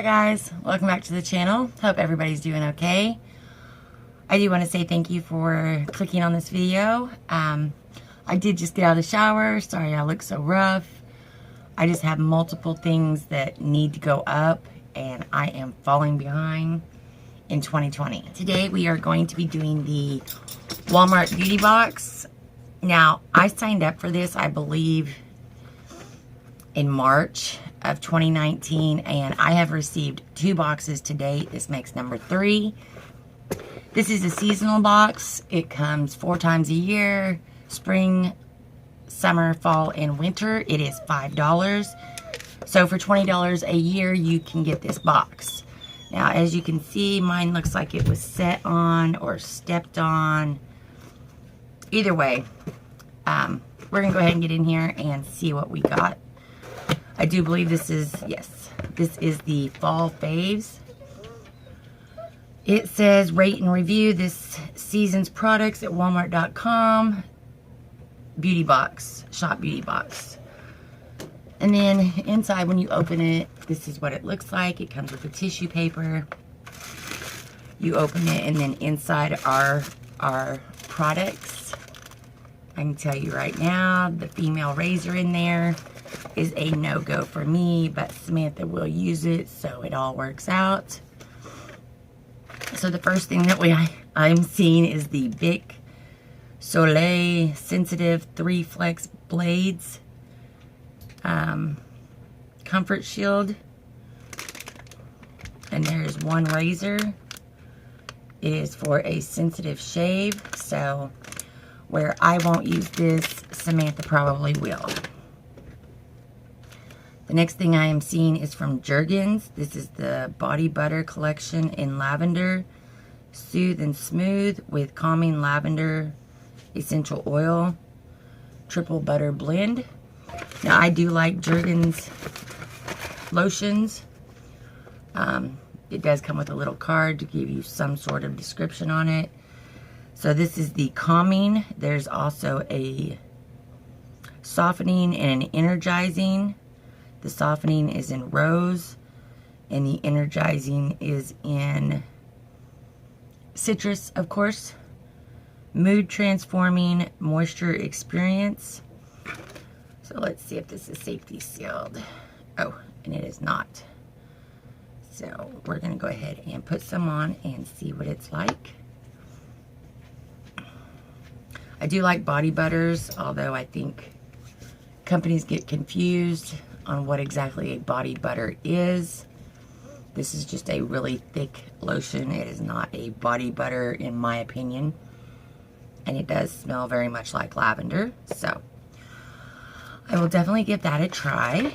Hi guys, welcome back to the channel. Hope everybody's doing okay. I do want to say thank you for clicking on this video. I did just get out of the shower. Sorry I look so rough. I just have multiple things that need to go up and I am falling behind in 2020. Today we are going to be doing the Walmart beauty box. Now I signed up for this, I believe, in March of 2019, and I have received 2 boxes to date. This makes number 3. This is a seasonal box. It comes 4 times a year: spring, summer, fall, and winter. It is $5. So for $20 a year, you can get this box. Now, as you can see, mine looks like it was set on or stepped on. Either way, we're gonna go ahead and get in here and see what we got. I do believe this is, yes, this is the fall faves. It says rate and review this season's products at walmart.com. Beauty box, shop beauty box. And then inside, when you open it, this is what it looks like. It comes with a tissue paper. You open it, and then inside are our products. I can tell you right now, the female razor in there is a no-go for me, but Samantha will use it, so it all works out. So the first thing that I'm seeing is the Bic Soleil Sensitive 3 Flex Blades Comfort Shield. And there's one razor. It is for a sensitive shave, so where I won't use this, Samantha probably will. The next thing I am seeing is from Jergens. This is the Body Butter Collection in Lavender. Soothe and Smooth with Calming Lavender Essential Oil. Triple Butter Blend. Now, I do like Jergens lotions. It does come with a little card to give you some sort of description on it. So this is the Calming. There's also a Softening and an Energizing. The softening is in rose, and the energizing is in citrus, of course. Mood transforming moisture experience. So let's see if this is safety sealed. Oh, and it is not. So we're going to go ahead and put some on and see what it's like. I do like body butters, although I think companies get confused on what exactly a body butter is. This is just a really thick lotion. It is not a body butter in my opinion. And it does smell very much like lavender. So I will definitely give that a try.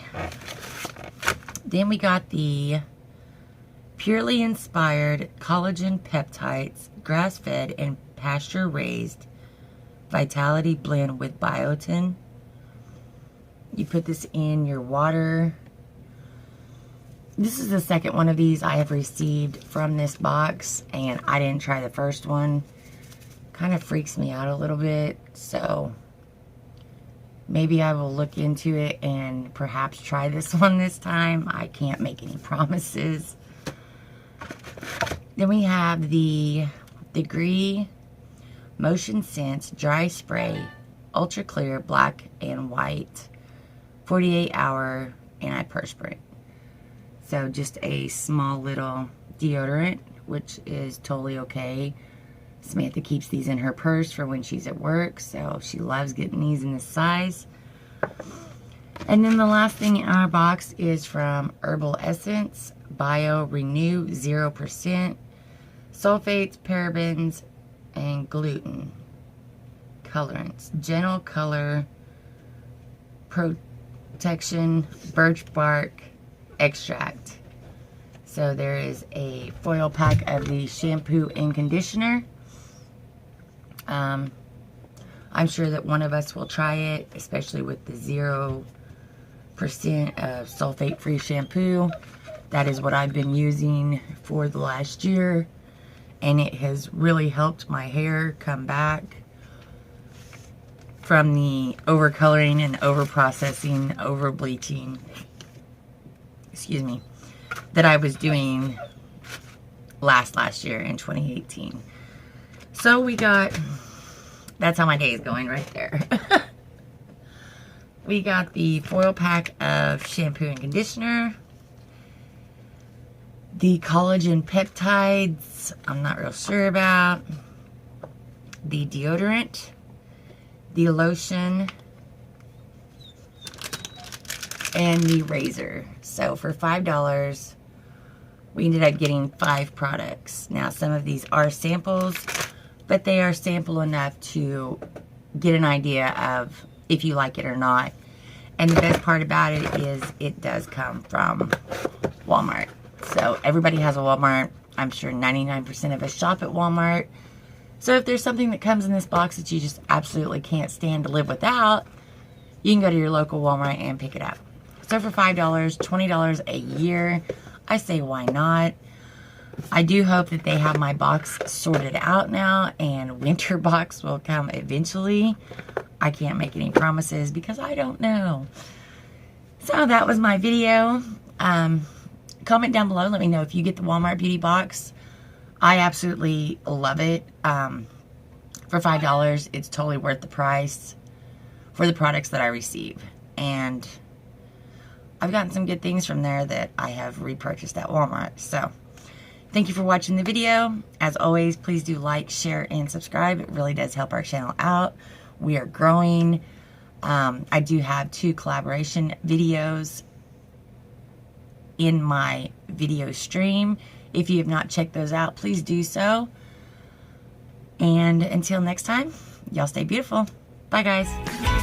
Then we got the Purely Inspired Collagen Peptides Grass-Fed and Pasture Raised Vitality Blend with Biotin. You put this in your water. This is the second one of these I have received from this box, and I didn't try the first one. Kind of freaks me out a little bit, so maybe I will look into it and perhaps try this one this time. I can't make any promises. Then we have the Degree Motion Sense Dry Spray Ultra Clear Black and White 48-hour antiperspirant. So just a small little deodorant, which is totally okay. Samantha keeps these in her purse for when she's at work, so she loves getting these in this size. And then the last thing in our box is from Herbal Essence Bio Renew 0% sulfates, parabens, and gluten colorants. Gentle color protection birch bark extract. So there is a foil pack of the shampoo and conditioner. I'm sure that one of us will try it, especially with the 0% of sulfate-free shampoo. That is what I've been using for the last year, and it has really helped my hair come back from the over-coloring and over-processing, over-bleaching, excuse me, that I was doing last year in 2018. So we got, that's how my day is going right there. We got the foil pack of shampoo and conditioner. The collagen peptides, I'm not real sure about. The deodorant. The lotion. And the razor. So for $5, we ended up getting 5 products. Now some of these are samples, but they are sample enough to get an idea of if you like it or not. And the best part about it is it does come from Walmart. So everybody has a Walmart. I'm sure 99% of us shop at Walmart. So if there's something that comes in this box that you just absolutely can't stand to live without, you can go to your local Walmart and pick it up. So for $5, $20 a year, I say why not? I do hope that they have my box sorted out now and winter box will come eventually. I can't make any promises because I don't know. So that was my video. Comment down below. Let me know if you get the Walmart Beauty Box. I absolutely love it. For $5, it's totally worth the price for the products that I receive. And I've gotten some good things from there that I have repurchased at Walmart. So thank you for watching the video. As always, please do like, share, and subscribe. It really does help our channel out. We are growing. I do have 2 collaboration videos in my video stream. If you have not checked those out, please do so. And until next time, y'all stay beautiful. Bye, guys.